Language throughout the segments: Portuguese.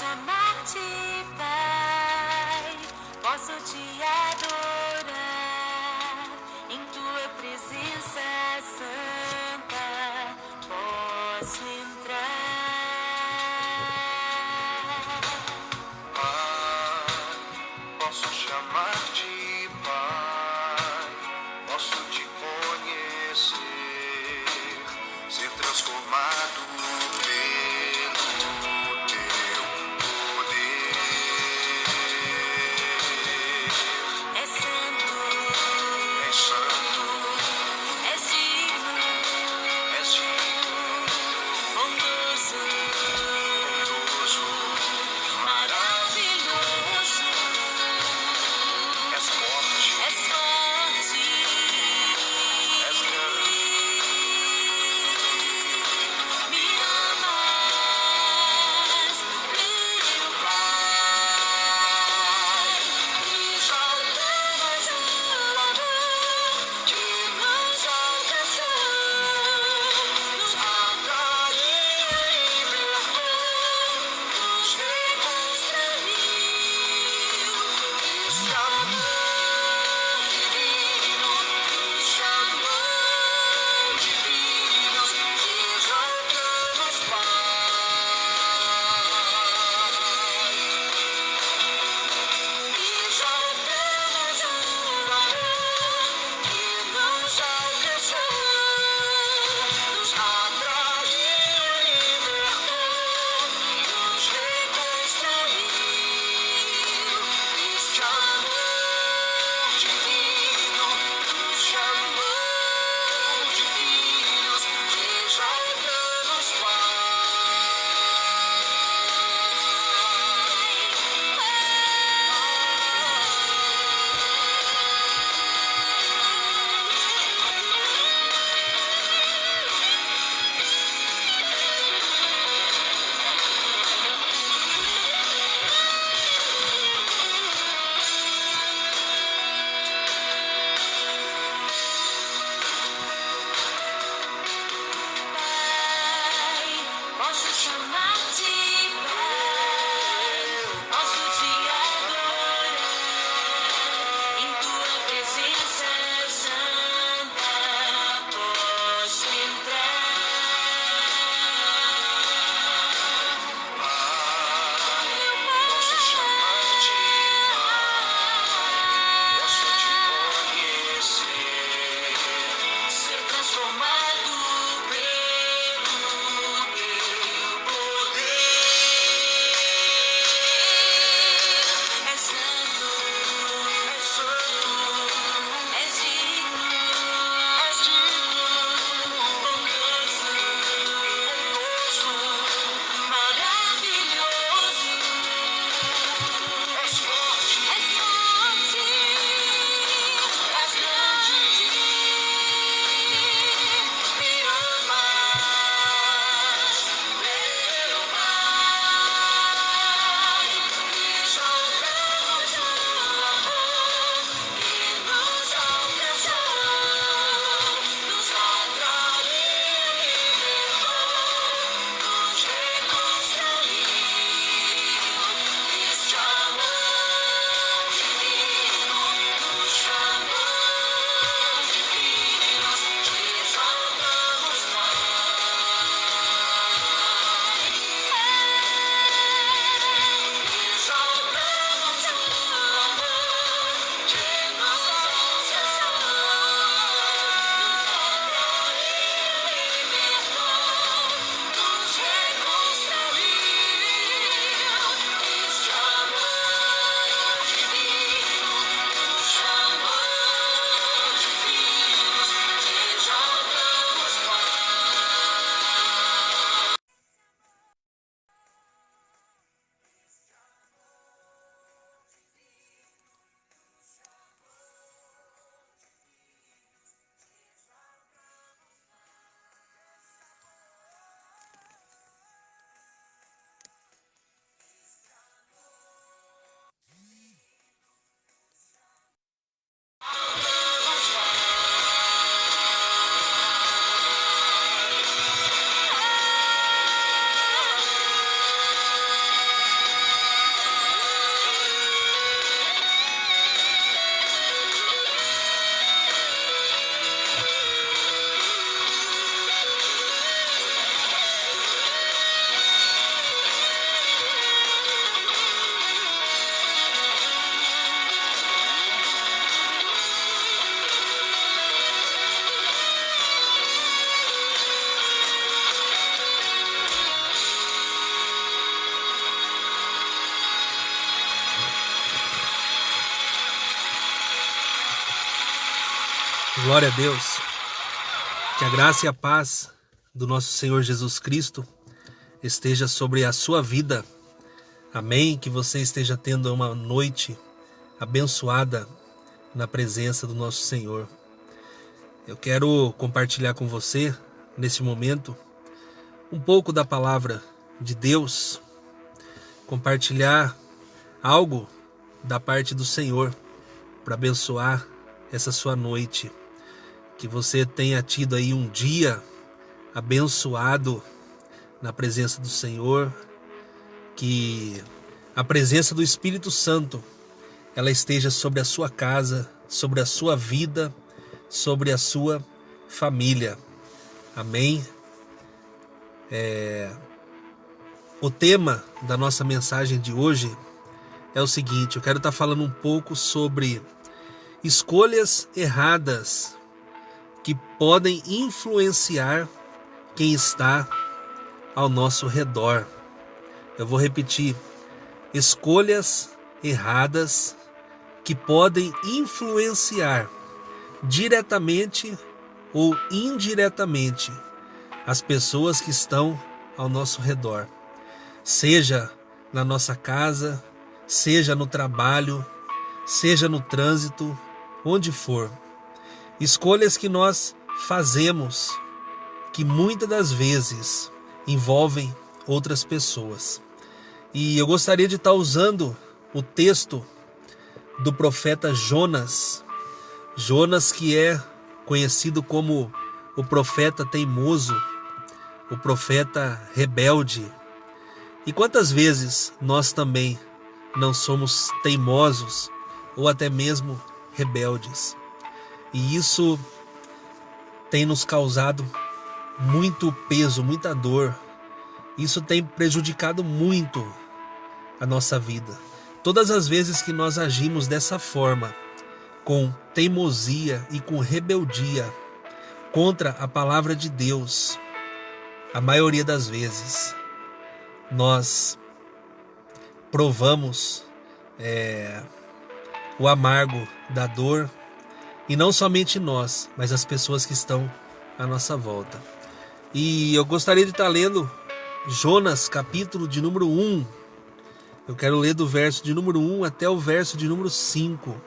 chamar-te Pai, posso te adorar em tua presença santa, posso entrar. Pai, posso chamar-te Pai, posso te conhecer, ser transformado pelo teu poder. És santo, És santo, és digno, és digno, bondoso, bondoso, maravilhoso. és forte, És forte, és grande, me Glória a Deus. Que a graça e a paz do nosso Senhor Jesus Cristo esteja sobre a sua vida. Amém? Que você esteja tendo uma noite abençoada na presença do nosso Senhor. Eu quero compartilhar com você, nesse momento, um pouco da palavra de Deus, compartilhar algo da parte do Senhor para abençoar essa sua noite. Que você tenha tido aí um dia abençoado na presença do Senhor, que a presença do Espírito Santo ela esteja sobre a sua casa, sobre a sua vida, sobre a sua família. Amém? O tema da nossa mensagem de hoje é o seguinte: eu quero estar falando um pouco sobre escolhas erradas que podem influenciar quem está ao nosso redor. Eu vou repetir: escolhas erradas que podem influenciar diretamente ou indiretamente as pessoas que estão ao nosso redor, seja na nossa casa, seja no trabalho, seja no trânsito, onde for. Escolhas que nós fazemos que muitas das vezes envolvem outras pessoas. E eu gostaria de estar usando o texto do profeta Jonas. Jonas, que é conhecido como o profeta teimoso, o profeta rebelde. E quantas vezes nós também não somos teimosos ou até mesmo rebeldes? E isso tem nos causado muito peso, muita dor. Isso tem prejudicado muito a nossa vida. Todas as vezes que nós agimos dessa forma, com teimosia e com rebeldia contra a palavra de Deus, a maioria das vezes nós provamos o amargo da dor. E não somente nós, mas as pessoas que estão à nossa volta. E eu gostaria de estar lendo Jonas, capítulo de número 1. Eu quero ler do verso de número 1 até o verso de número 5.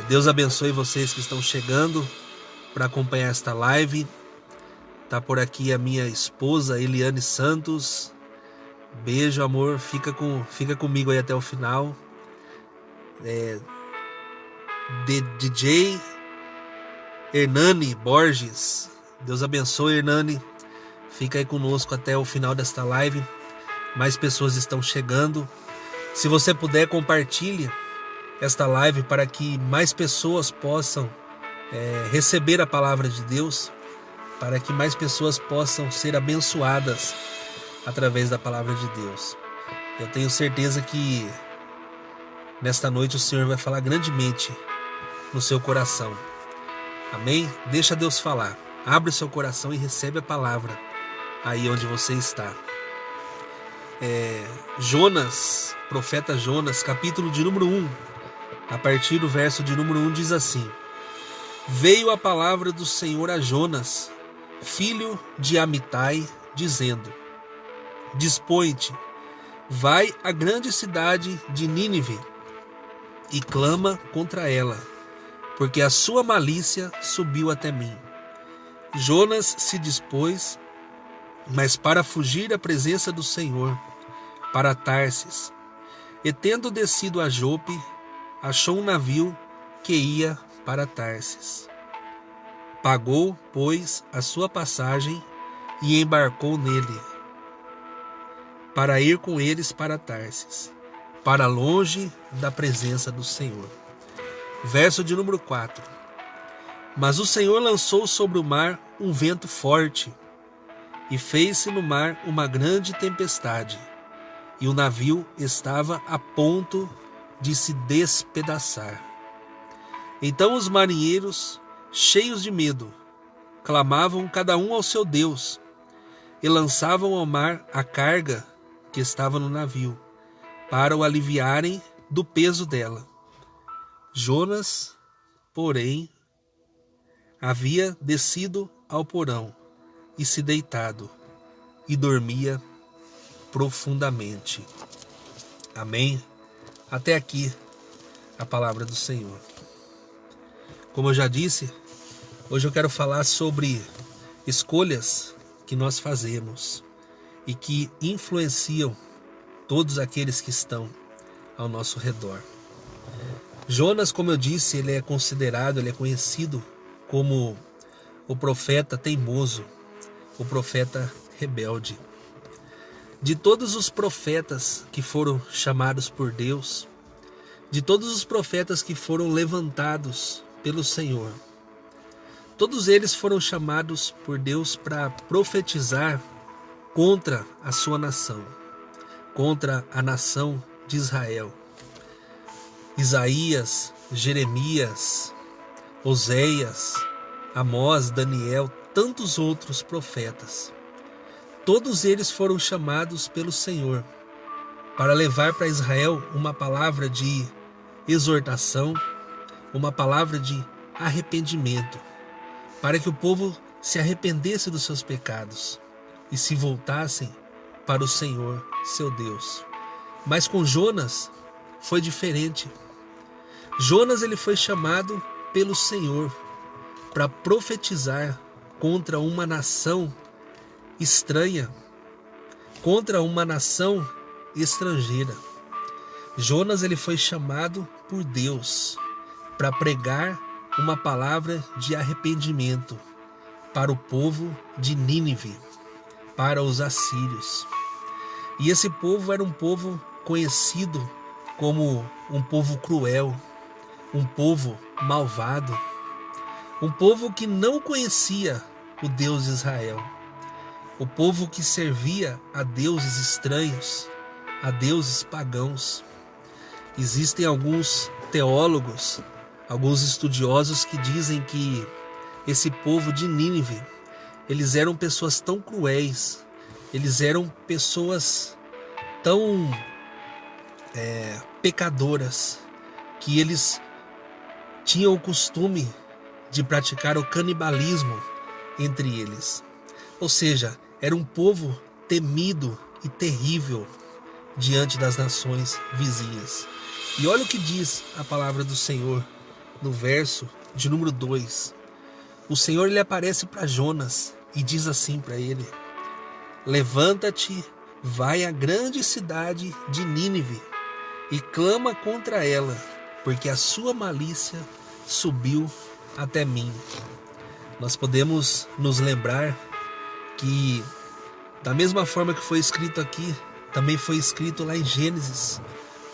Deus abençoe vocês que estão chegando para acompanhar esta live. Está por aqui a minha esposa, Eliane Santos. Beijo, amor. Fica comigo aí até o final. DJ Hernani Borges, Deus abençoe, Hernani. Fica aí conosco até o final desta live. Mais pessoas estão chegando. Se você puder, compartilhe esta live para que mais pessoas possam receber a palavra de Deus, para que mais pessoas possam ser abençoadas através da palavra de Deus. Eu tenho certeza que nesta noite o Senhor vai falar grandemente no seu coração. Amém? Deixa Deus falar. Abre o seu coração e recebe a palavra aí onde você está. Jonas, profeta Jonas, capítulo de número 1, a partir do verso de número 1 diz assim: Veio a palavra do Senhor a Jonas, filho de Amitai, dizendo: Dispõe-te, vai à grande cidade de Nínive e clama contra ela, porque a sua malícia subiu até mim. Jonas se dispôs, mas para fugir da presença do Senhor, para Tarsis, e tendo descido a Jope, achou um navio que ia para Tarsis. Pagou, pois, a sua passagem e embarcou nele, para ir com eles para Tarsis, para longe da presença do Senhor. Verso de número 4. Mas o Senhor lançou sobre o mar um vento forte, e fez-se no mar uma grande tempestade, e o navio estava a ponto de se despedaçar. Então os marinheiros, cheios de medo, clamavam cada um ao seu Deus, e lançavam ao mar a carga que estava no navio, para o aliviarem do peso dela. Jonas, porém, havia descido ao porão e se deitado, e dormia profundamente. Amém? Até aqui a palavra do Senhor. Como eu já disse, hoje eu quero falar sobre escolhas que nós fazemos e que influenciam todos aqueles que estão ao nosso redor. Jonas, como eu disse, ele é conhecido como o profeta teimoso, o profeta rebelde. De todos os profetas que foram chamados por Deus, de todos os profetas que foram levantados pelo Senhor, todos eles foram chamados por Deus para profetizar contra a sua nação, contra a nação de Israel. Isaías, Jeremias, Oséias, Amós, Daniel, tantos outros profetas. Todos eles foram chamados pelo Senhor para levar para Israel uma palavra de exortação, uma palavra de arrependimento, para que o povo se arrependesse dos seus pecados e se voltassem para o Senhor, seu Deus. Mas com Jonas foi diferente. Jonas ele foi chamado pelo Senhor para profetizar contra uma nação estranha, contra uma nação estrangeira. Jonas ele foi chamado por Deus para pregar uma palavra de arrependimento para o povo de Nínive, para os assírios. E esse povo era um povo conhecido como um povo cruel, um povo malvado, um povo que não conhecia o Deus de Israel, o povo que servia a deuses estranhos, a deuses pagãos. Existem alguns teólogos, alguns estudiosos que dizem que esse povo de Nínive, eles eram pessoas tão cruéis, eles eram pessoas tão pecadoras, que eles tinham o costume de praticar o canibalismo entre eles. Ou seja, era um povo temido e terrível diante das nações vizinhas. E olha o que diz a palavra do Senhor no verso de número 2. O Senhor ele aparece para Jonas e diz assim para ele: levanta-te, vai à grande cidade de Nínive e clama contra ela, porque a sua malícia subiu até mim. Nós podemos nos lembrar que, da mesma forma que foi escrito aqui, também foi escrito lá em Gênesis,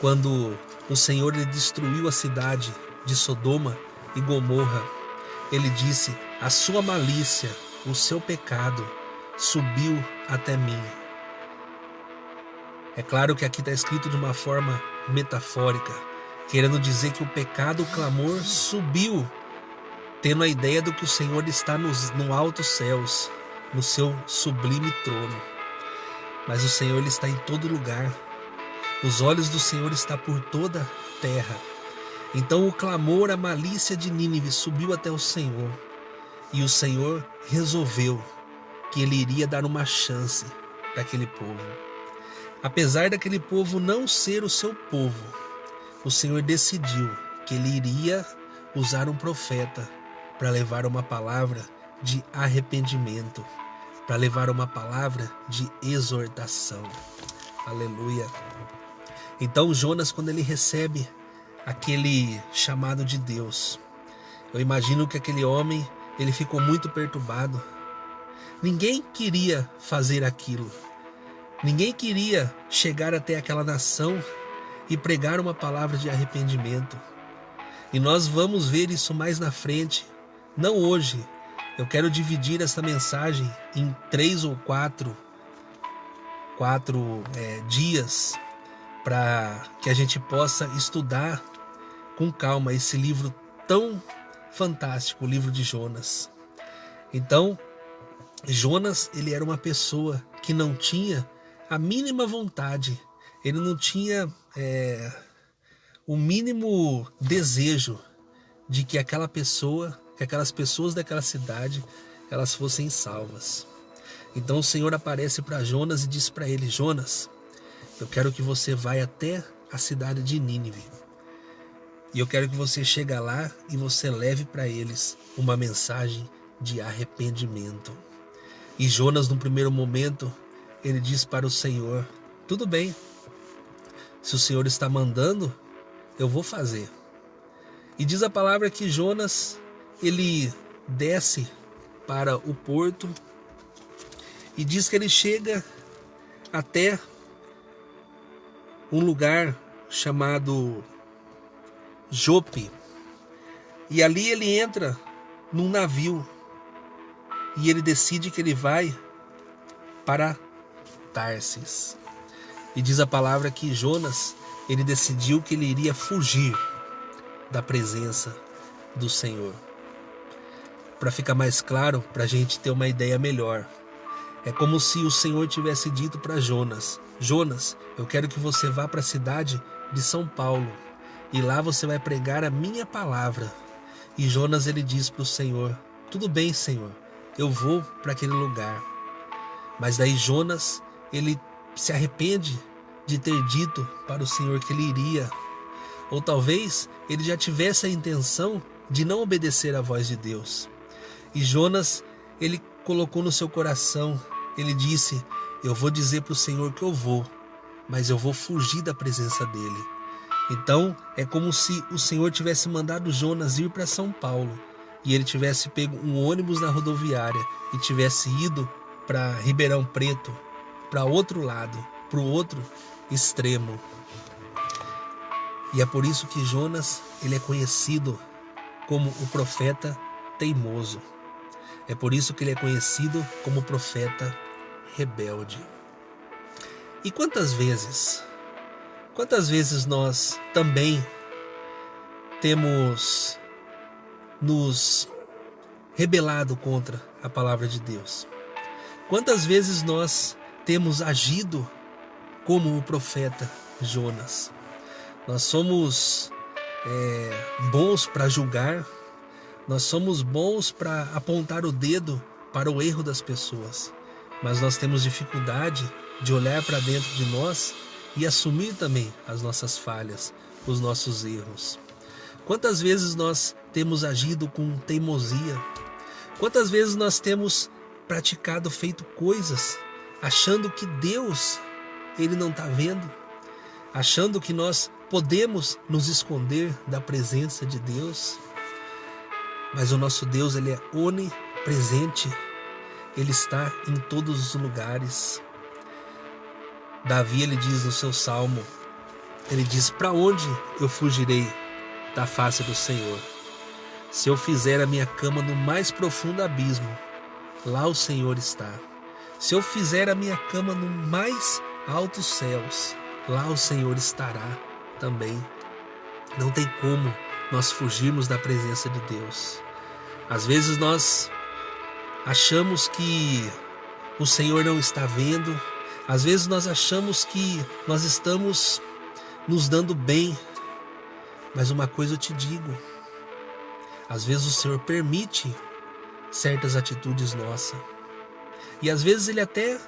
quando o Senhor ele destruiu a cidade de Sodoma e Gomorra. Ele disse: a sua malícia, o seu pecado subiu até mim. É claro que aqui está escrito de uma forma metafórica, querendo dizer que o pecado, o clamor subiu, tendo a ideia do que o Senhor está no altos céus, no seu sublime trono. Mas o Senhor ele está em todo lugar. Os olhos do Senhor estão por toda a terra. Então o clamor, a malícia de Nínive subiu até o Senhor. E o Senhor resolveu que ele iria dar uma chance para aquele povo. Apesar daquele povo não ser o seu povo, o Senhor decidiu que ele iria usar um profeta para levar uma palavra de arrependimento, para levar uma palavra de exortação. Aleluia. Então Jonas, quando ele recebe aquele chamado de Deus, eu imagino que aquele homem, ele ficou muito perturbado. Ninguém queria fazer aquilo. Ninguém queria chegar até aquela nação e pregar uma palavra de arrependimento. E nós vamos ver isso mais na frente, não hoje. Eu quero dividir essa mensagem em 3 ou 4 dias, para que a gente possa estudar com calma esse livro tão fantástico, o livro de Jonas. Então, Jonas, ele era uma pessoa que não tinha a mínima vontade, ele não tinha o mínimo desejo de que aquela pessoa que aquelas pessoas daquela cidade elas fossem salvas. Então o Senhor aparece para Jonas e diz para ele: Jonas, eu quero que você vá até a cidade de Nínive. E eu quero que você chegue lá e você leve para eles uma mensagem de arrependimento. E Jonas, no primeiro momento, ele diz para o Senhor: tudo bem, se o Senhor está mandando, eu vou fazer. E diz a palavra que Jonas, ele desce para o porto e diz que ele chega até um lugar chamado Jope. E ali ele entra num navio e ele decide que ele vai para Tarsis. E diz a palavra que Jonas, ele decidiu que ele iria fugir da presença do Senhor. Para ficar mais claro, para a gente ter uma ideia melhor, é como se o Senhor tivesse dito para Jonas: Jonas, eu quero que você vá para a cidade de São Paulo e lá você vai pregar a minha palavra. E Jonas, ele diz para o Senhor: tudo bem, Senhor, eu vou para aquele lugar. Mas daí Jonas, ele se arrepende de ter dito para o Senhor que ele iria. Ou talvez ele já tivesse a intenção de não obedecer à voz de Deus. E Jonas, ele colocou no seu coração, ele disse: eu vou dizer para o Senhor que eu vou, mas eu vou fugir da presença dele. Então é como se o Senhor tivesse mandado Jonas ir para São Paulo e ele tivesse pego um ônibus na rodoviária e tivesse ido para Ribeirão Preto, para outro lado, para o outro extremo. E é por isso que Jonas, ele é conhecido como o profeta teimoso. É por isso que ele é conhecido como profeta rebelde. E quantas vezes nós também temos nos rebelado contra a palavra de Deus? Quantas vezes nós temos agido como o profeta Jonas? Nós somos bons para julgar, nós somos bons para apontar o dedo para o erro das pessoas, mas nós temos dificuldade de olhar para dentro de nós e assumir também as nossas falhas, os nossos erros. Quantas vezes nós temos agido com teimosia? Quantas vezes nós temos praticado, feito coisas, achando que Deus, ele não está vendo? Achando que nós podemos nos esconder da presença de Deus? Mas o nosso Deus, ele é onipresente. Ele está em todos os lugares. Davi, ele diz no seu salmo, ele diz: para onde eu fugirei da face do Senhor? Se eu fizer a minha cama no mais profundo abismo, lá o Senhor está. Se eu fizer a minha cama no mais altos céus, lá o Senhor estará também. Não tem como nós fugirmos da presença de Deus. Às vezes nós achamos que o Senhor não está vendo. Às vezes nós achamos que nós estamos nos dando bem. Mas uma coisa eu te digo: às vezes o Senhor permite certas atitudes nossas. E às vezes Ele até,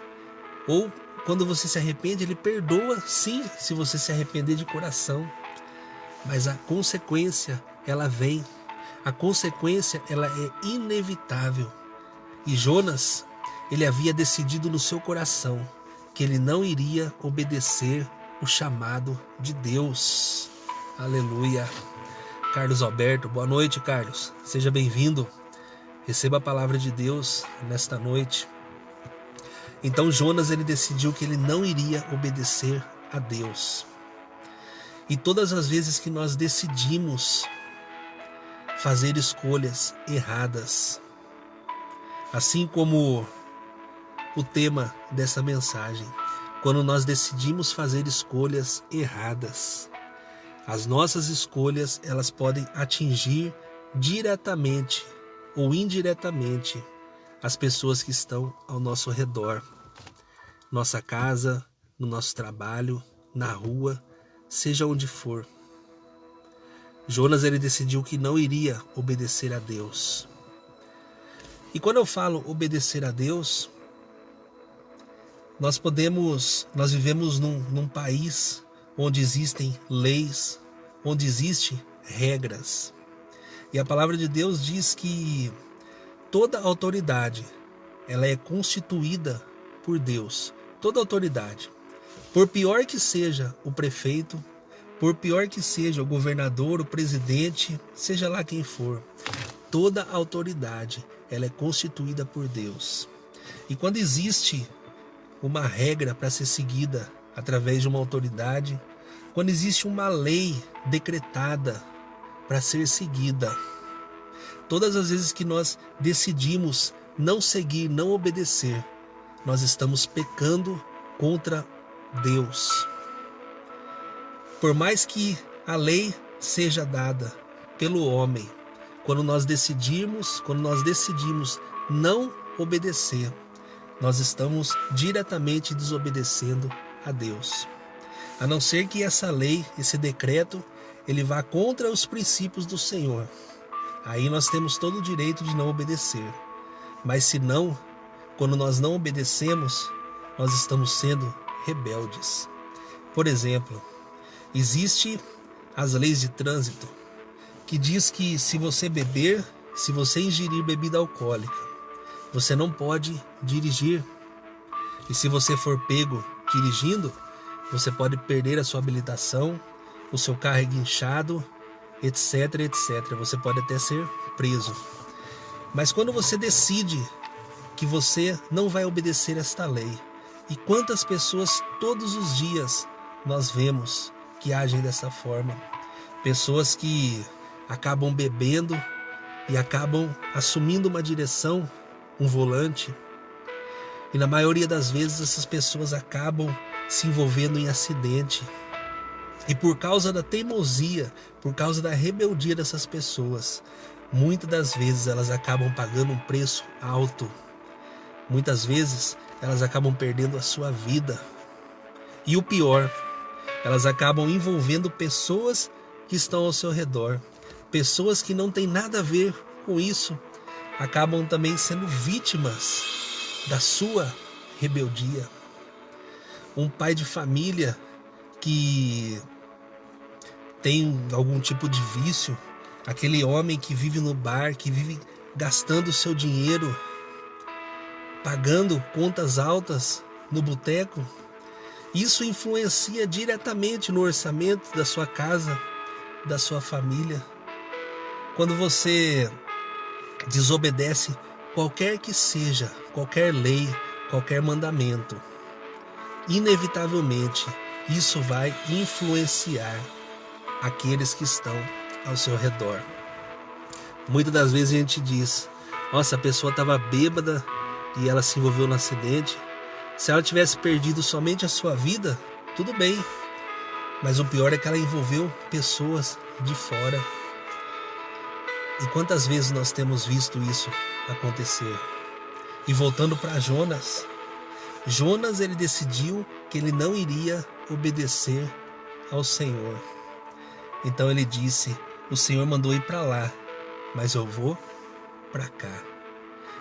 ou quando você se arrepende, Ele perdoa, sim, se você se arrepender de coração. Mas a consequência, ela vem. A consequência, ela é inevitável. E Jonas, ele havia decidido no seu coração que ele não iria obedecer o chamado de Deus. Aleluia. Carlos Alberto, boa noite, Carlos. Seja bem-vindo. Receba a palavra de Deus nesta noite. Então Jonas, ele decidiu que ele não iria obedecer a Deus. E todas as vezes que nós decidimos fazer escolhas erradas, assim como o tema dessa mensagem, quando nós decidimos fazer escolhas erradas, as nossas escolhas, elas podem atingir diretamente ou indiretamente as pessoas que estão ao nosso redor, nossa casa, no nosso trabalho, na rua, seja onde for. Jonas ele decidiu que não iria obedecer a Deus. E quando eu falo obedecer a Deus, nós vivemos num país onde existem leis, onde existem regras. E a palavra de Deus diz que toda autoridade, ela é constituída por Deus. Toda autoridade. Por pior que seja o prefeito, por pior que seja o governador, o presidente, seja lá quem for, toda autoridade, ela é constituída por Deus. E quando existe uma regra para ser seguida através de uma autoridade, quando existe uma lei decretada para ser seguida, todas as vezes que nós decidimos não seguir, não obedecer, nós estamos pecando contra Deus. Por mais que a lei seja dada pelo homem, quando nós decidimos não obedecer, nós estamos diretamente desobedecendo a Deus. A não ser que essa lei, esse decreto, ele vá contra os princípios do Senhor. Aí nós temos todo o direito de não obedecer. Mas se não, quando nós não obedecemos, nós estamos sendo rebeldes. Por exemplo, existe as leis de trânsito, que diz que se você beber, se você ingerir bebida alcoólica, você não pode dirigir. E se você for pego dirigindo, você pode perder a sua habilitação, o seu carro é guinchado, etc, etc. Você pode até ser preso. Mas quando você decide que você não vai obedecer esta lei, e quantas pessoas todos os dias nós vemos que agem dessa forma, pessoas que acabam bebendo e acabam assumindo uma direção, um volante, e na maioria das vezes essas pessoas acabam se envolvendo em acidente. E por causa da teimosia, por causa da rebeldia dessas pessoas, muitas das vezes elas acabam pagando um preço alto. Muitas vezes elas acabam perdendo a sua vida. E o pior, elas acabam envolvendo pessoas que estão ao seu redor. Pessoas que não têm nada a ver com isso, acabam também sendo vítimas da sua rebeldia. Um pai de família que tem algum tipo de vício, aquele homem que vive no bar, que vive gastando o seu dinheiro, pagando contas altas no boteco, isso influencia diretamente no orçamento da sua casa, da sua família. Quando você desobedece qualquer que seja, qualquer lei, qualquer mandamento, inevitavelmente isso vai influenciar aqueles que estão ao seu redor. Muitas das vezes a gente diz: nossa, a pessoa estava bêbada e ela se envolveu no acidente. Se ela tivesse perdido somente a sua vida, tudo bem. Mas o pior é que ela envolveu pessoas de fora. E quantas vezes nós temos visto isso acontecer? E voltando para Jonas, ele decidiu que ele não iria obedecer ao Senhor. Então ele disse: o Senhor mandou ir para lá, mas eu vou para cá.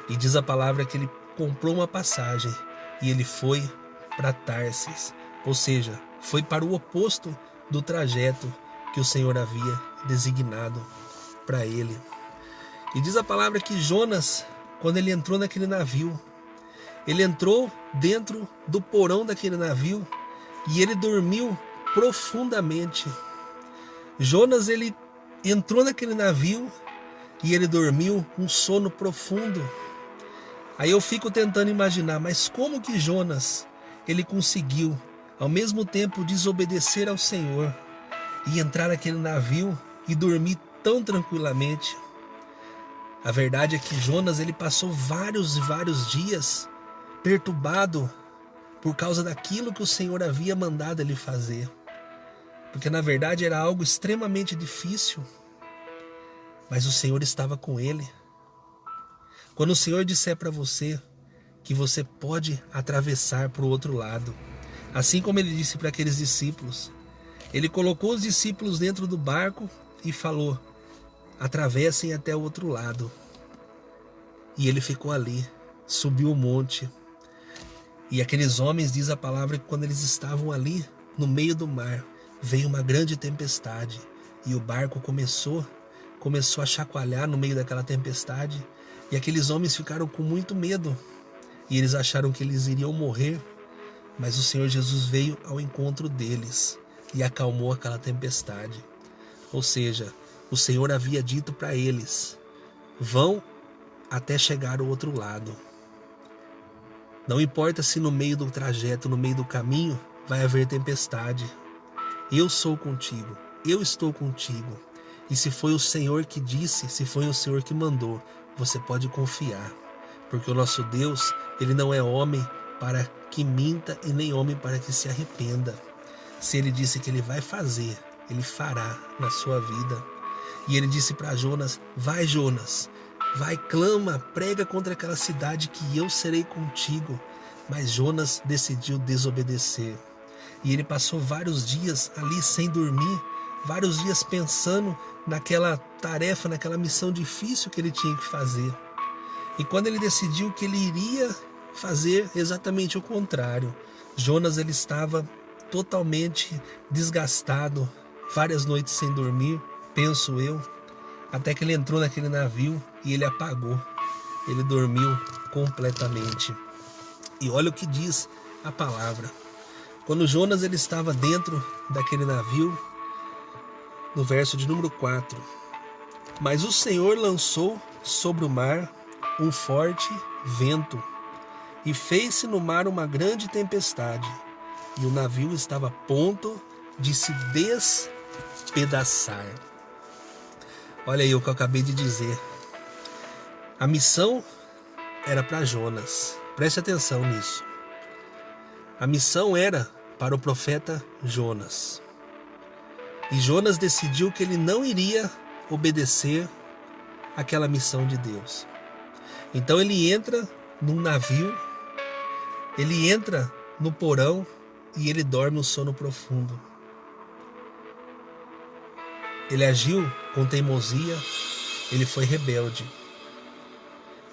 E diz a palavra que ele comprou uma passagem e ele foi para Tarsis, ou seja, foi para o oposto do trajeto que o Senhor havia designado para ele. E diz a palavra que Jonas, quando ele entrou naquele navio, ele entrou dentro do porão daquele navio e ele dormiu profundamente. Jonas, ele entrou naquele navio e ele dormiu um sono profundo. Aí eu fico tentando imaginar, mas como que Jonas, ele conseguiu ao mesmo tempo desobedecer ao Senhor e entrar naquele navio e dormir tão tranquilamente? A verdade é que Jonas, ele passou vários e vários dias perturbado por causa daquilo que o Senhor havia mandado ele fazer. Porque na verdade era algo extremamente difícil, mas o Senhor estava com ele. Quando o Senhor disser para você que você pode atravessar para o outro lado, assim como ele disse para aqueles discípulos, ele colocou os discípulos dentro do barco e falou: atravessem até o outro lado. E ele ficou ali, subiu o monte. E aqueles homens, diz a palavra, que quando eles estavam ali no meio do mar, veio uma grande tempestade e o barco começou a chacoalhar no meio daquela tempestade, e aqueles homens ficaram com muito medo e eles acharam que eles iriam morrer, mas o Senhor Jesus veio ao encontro deles e acalmou aquela tempestade. Ou seja, o Senhor havia dito para eles: vão até chegar ao outro lado. Não importa se no meio do trajeto, no meio do caminho, vai haver tempestade. Eu sou contigo, eu estou contigo. E se foi o Senhor que disse, se foi o Senhor que mandou, você pode confiar. Porque o nosso Deus, Ele não é homem para que minta e nem homem para que se arrependa. Se Ele disse que Ele vai fazer, Ele fará na sua vida. E Ele disse para Jonas: vai, Jonas, vai, clama, prega contra aquela cidade que eu serei contigo. Mas Jonas decidiu desobedecer. E ele passou vários dias ali sem dormir, vários dias pensando naquela tarefa, naquela missão difícil que ele tinha que fazer. E quando ele decidiu que ele iria fazer exatamente o contrário, Jonas, ele estava totalmente desgastado, várias noites sem dormir, penso eu, até que ele entrou naquele navio e ele apagou, ele dormiu completamente. E olha o que diz a palavra. Quando Jonas ele estava dentro daquele navio, no verso de número 4, mas o Senhor lançou sobre o mar um forte vento e fez-se no mar uma grande tempestade, e o navio estava a ponto de se despedaçar. Olha aí o que eu acabei de dizer. A missão era para Jonas. Preste atenção nisso. A missão era para o profeta Jonas. E Jonas decidiu que ele não iria obedecer àquela missão de Deus. Então ele entra num navio, ele entra no porão e ele dorme um sono profundo. Ele agiu com teimosia, ele foi rebelde.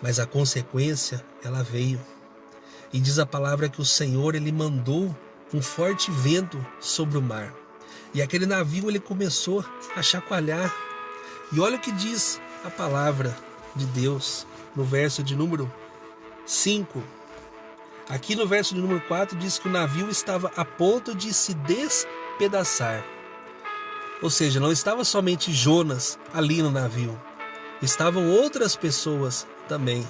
Mas a consequência, ela veio. E diz a palavra que o Senhor, ele mandou um forte vento sobre o mar. E aquele navio, ele começou a chacoalhar. E olha o que diz a palavra de Deus no verso de número 5. Aqui no verso de número 4 diz que o navio estava a ponto de se despedaçar. Ou seja, não estava somente Jonas ali no navio. Estavam outras pessoas também.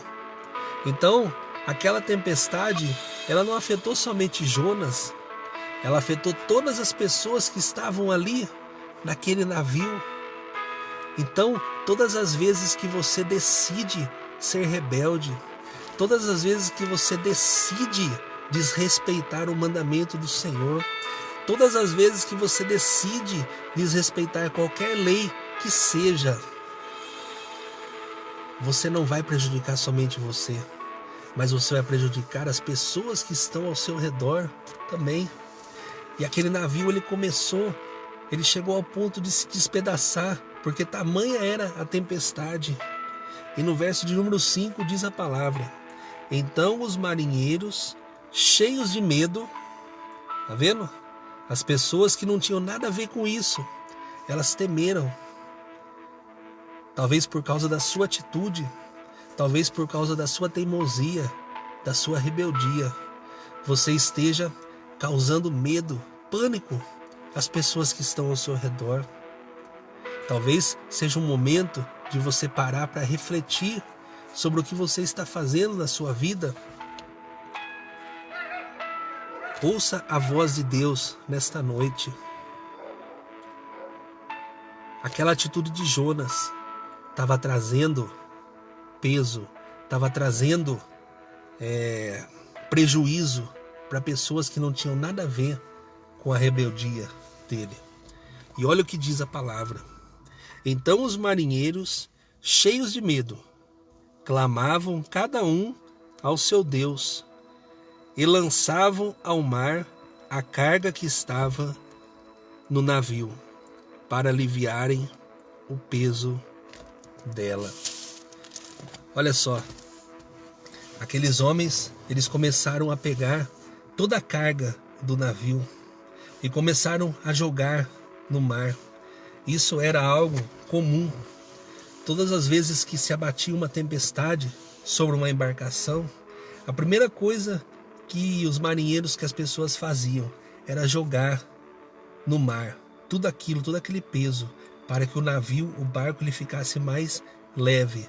Então, aquela tempestade, ela não afetou somente Jonas, ela afetou todas as pessoas que estavam ali naquele navio. Então, todas as vezes que você decide ser rebelde, todas as vezes que você decide desrespeitar o mandamento do Senhor, todas as vezes que você decide desrespeitar qualquer lei que seja, você não vai prejudicar somente você, mas você vai prejudicar as pessoas que estão ao seu redor também. E aquele navio, ele chegou ao ponto de se despedaçar, porque tamanha era a tempestade. E no verso de número 5 diz a palavra: então os marinheiros, cheios de medo, tá vendo? As pessoas que não tinham nada a ver com isso, elas temeram. Talvez por causa da sua atitude, talvez por causa da sua teimosia, da sua rebeldia, você esteja causando medo, pânico às pessoas que estão ao seu redor. Talvez seja um momento de você parar para refletir sobre o que você está fazendo na sua vida. Ouça a voz de Deus nesta noite. Aquela atitude de Jonas estava trazendo peso, estava trazendo prejuízo para pessoas que não tinham nada a ver com a rebeldia dele. E olha o que diz a palavra: então os marinheiros, cheios de medo, clamavam cada um ao seu Deus e lançavam ao mar a carga que estava no navio, para aliviarem o peso dela. Olha só, aqueles homens, eles começaram a pegar toda a carga do navio e começaram a jogar no mar. Isso era algo comum. Todas as vezes que se abatia uma tempestade sobre uma embarcação, a primeira coisa que os marinheiros, que as pessoas faziam, era jogar no mar tudo aquilo, todo aquele peso, para que o navio, o barco, ele ficasse mais leve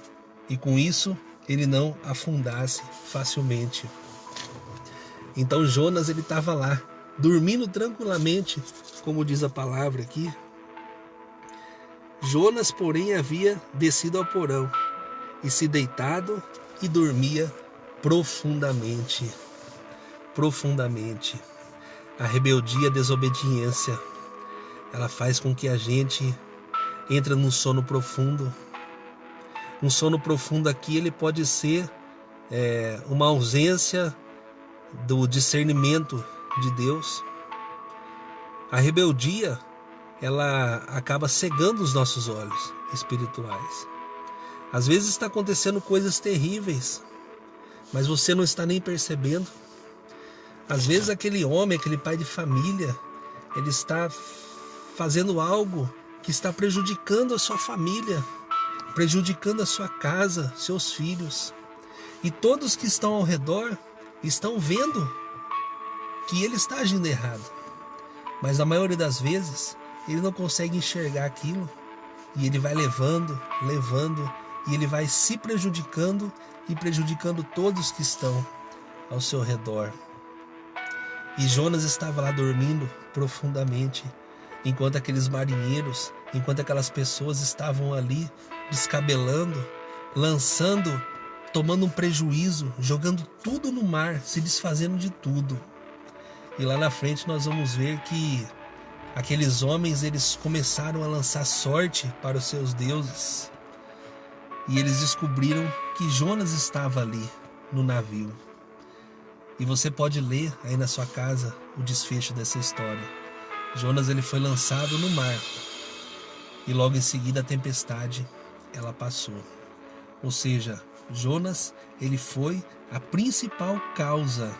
e com isso ele não afundasse facilmente. Então Jonas, ele estava lá, dormindo tranquilamente, como diz a palavra aqui. Jonas, porém, havia descido ao porão e se deitado e dormia profundamente. Profundamente. A rebeldia, a desobediência, ela faz com que a gente entre num sono profundo. Um sono profundo aqui, ele pode ser uma ausência do discernimento de Deus. A rebeldia, ela acaba cegando os nossos olhos espirituais. Às vezes está acontecendo coisas terríveis, mas você não está nem percebendo. Às vezes aquele homem, aquele pai de família, ele está fazendo algo que está prejudicando a sua família, prejudicando a sua casa, seus filhos. E todos que estão ao redor estão vendo que ele está agindo errado. Mas na maioria das vezes, ele não consegue enxergar aquilo. E ele vai levando, e ele vai se prejudicando e prejudicando todos que estão ao seu redor. E Jonas estava lá dormindo profundamente, enquanto aqueles marinheiros, enquanto aquelas pessoas estavam ali descabelando, lançando, tomando um prejuízo, jogando tudo no mar, se desfazendo de tudo. E lá na frente nós vamos ver que aqueles homens, eles começaram a lançar sorte para os seus deuses. E eles descobriram que Jonas estava ali no navio. E você pode ler aí na sua casa o desfecho dessa história. Jonas, ele foi lançado no mar. E logo em seguida a tempestade, ela passou. Ou seja, Jonas, ele foi a principal causa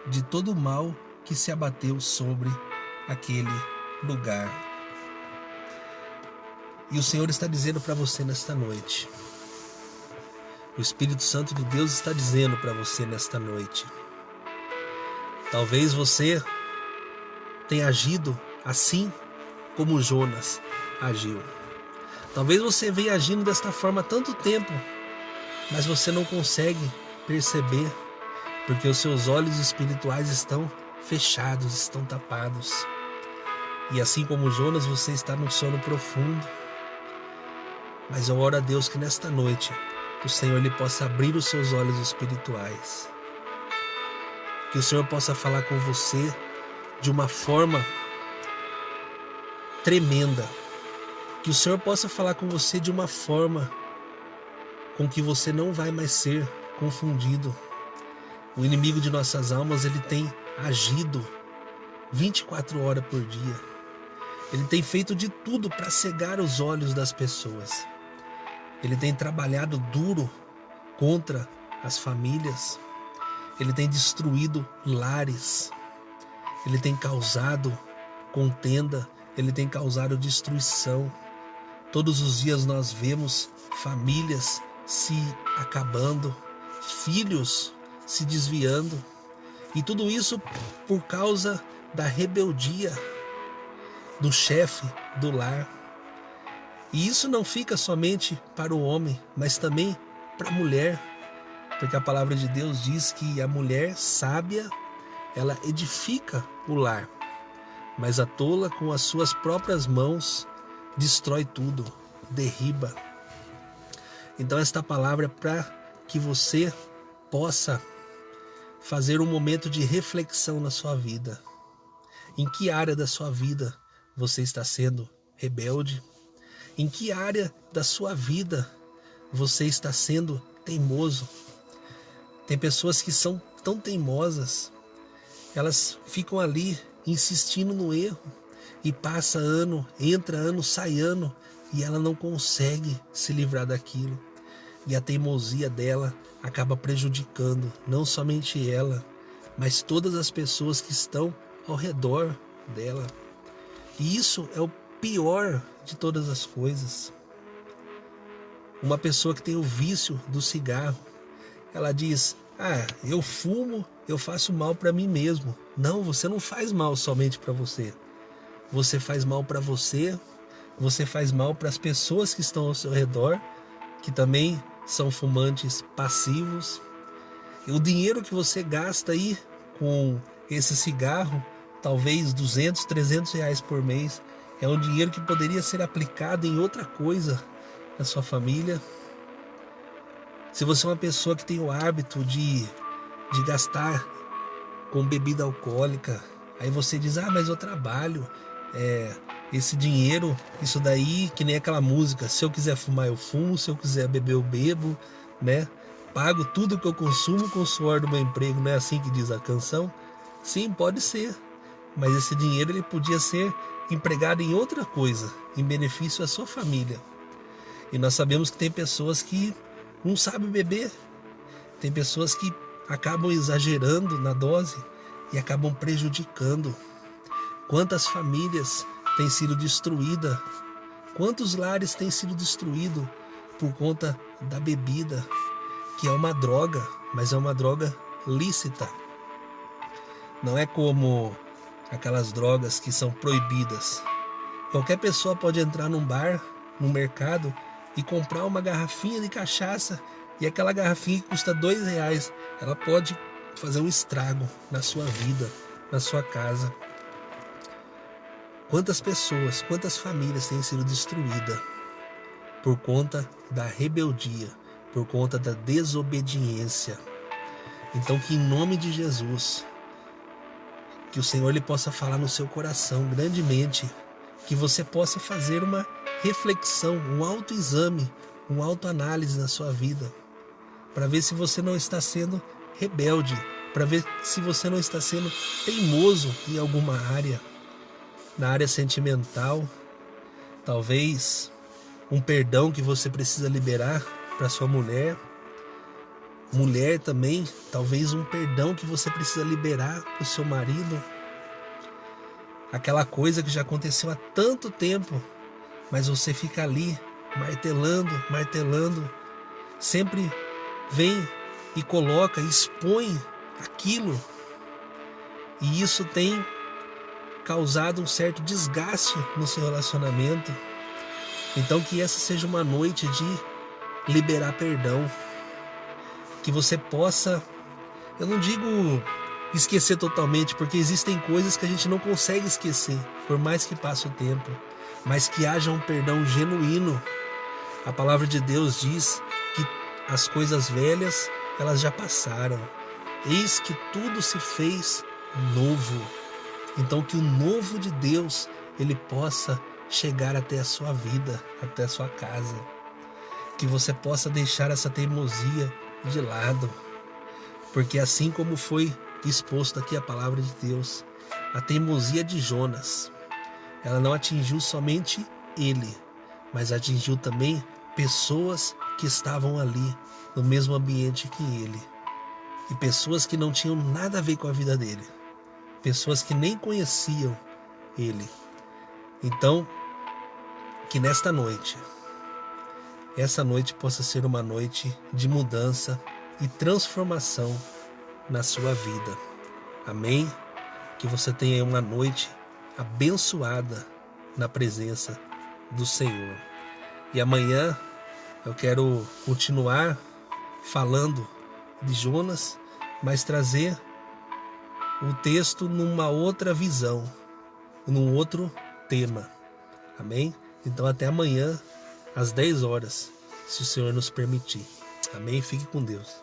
de todo o mal que se abateu sobre aquele lugar. E o Senhor está dizendo para você nesta noite. O Espírito Santo de Deus está dizendo para você nesta noite. Talvez você tenha agido assim como Jonas agiu. Talvez você venha agindo desta forma há tanto tempo, mas você não consegue perceber, porque os seus olhos espirituais estão fechados, estão tapados. E assim como Jonas, você está num sono profundo. Mas eu oro a Deus que nesta noite o Senhor ele possa abrir os seus olhos espirituais. Que o Senhor possa falar com você de uma forma tremenda. Que o Senhor possa falar com você de uma forma com que você não vai mais ser confundido. O inimigo de nossas almas, ele tem agido 24 horas por dia. Ele tem feito de tudo para cegar os olhos das pessoas. Ele tem trabalhado duro contra as famílias. Ele tem destruído lares. Ele tem causado contenda. Ele tem causado destruição. Todos os dias nós vemos famílias se acabando, filhos se desviando. E tudo isso por causa da rebeldia do chefe do lar. E isso não fica somente para o homem, mas também para a mulher. Porque a palavra de Deus diz que a mulher sábia, ela edifica o lar. Mas a tola, com as suas próprias mãos, destrói tudo, derriba. Então esta palavra é para que você possa fazer um momento de reflexão na sua vida. Em que área da sua vida você está sendo rebelde? Em que área da sua vida você está sendo teimoso? Tem pessoas que são tão teimosas, elas ficam ali insistindo no erro e passa ano, entra ano, sai ano, e ela não consegue se livrar daquilo. E a teimosia dela acaba prejudicando não somente ela, mas todas as pessoas que estão ao redor dela. E isso é o pior de todas as coisas. Uma pessoa que tem o vício do cigarro, ela diz: eu fumo, eu faço mal para mim mesmo. Não, você não faz mal somente para você. Você faz mal para você, você faz mal para as pessoas que estão ao seu redor, que também são fumantes passivos. E o dinheiro que você gasta aí com esse cigarro, talvez 200, 300 reais por mês, é um dinheiro que poderia ser aplicado em outra coisa na sua família. Se você é uma pessoa que tem o hábito de gastar com bebida alcoólica, aí você diz: mas eu trabalho, esse dinheiro, isso daí, que nem aquela música, se eu quiser fumar eu fumo, se eu quiser beber eu bebo, né? Pago tudo que eu consumo com o suor do meu emprego, não é assim que diz a canção? Sim, pode ser, mas esse dinheiro ele podia ser empregado em outra coisa, em benefício à sua família. E nós sabemos que tem pessoas que não sabem beber, tem pessoas que acabam exagerando na dose e acabam prejudicando. Quantas famílias têm sido destruídas, quantos lares têm sido destruídos por conta da bebida, que é uma droga, mas é uma droga lícita. Não é como aquelas drogas que são proibidas. Qualquer pessoa pode entrar num bar, num mercado, e comprar uma garrafinha de cachaça, e aquela garrafinha que custa R$2, ela pode fazer um estrago na sua vida, na sua casa. Quantas pessoas, quantas famílias têm sido destruídas por conta da rebeldia, por conta da desobediência. Então, que em nome de Jesus, que o Senhor ele possa falar no seu coração grandemente, que você possa fazer uma reflexão, um autoexame, uma autoanálise na sua vida, para ver se você não está sendo rebelde, para ver se você não está sendo teimoso em alguma área, na área sentimental, talvez um perdão que você precisa liberar para sua mulher, mulher também, talvez um perdão que você precisa liberar para o seu marido, aquela coisa que já aconteceu há tanto tempo, mas você fica ali martelando, sempre vem e coloca, expõe aquilo, e isso tem causado um certo desgaste no seu relacionamento. Então que essa seja uma noite de liberar perdão, que você possa, eu não digo esquecer totalmente, porque existem coisas que a gente não consegue esquecer, por mais que passe o tempo, mas que haja um perdão genuíno. A palavra de Deus diz que as coisas velhas, elas já passaram, eis que tudo se fez novo. Então que o novo de Deus, ele possa chegar até a sua vida, até a sua casa, que você possa deixar essa teimosia de lado, porque assim como foi exposto aqui a palavra de Deus, a teimosia de Jonas, ela não atingiu somente ele, mas atingiu também pessoas que estavam ali no mesmo ambiente que ele, e pessoas que não tinham nada a ver com a vida dele, pessoas que nem conheciam ele. Então, que nesta noite, essa noite possa ser uma noite de mudança e transformação na sua vida. Amém? Que você tenha uma noite abençoada na presença do Senhor. E amanhã eu quero continuar falando de Jonas, mas trazer o texto numa outra visão, num outro tema. Amém? Então até amanhã, às 10 horas, se o Senhor nos permitir. Amém? Fique com Deus.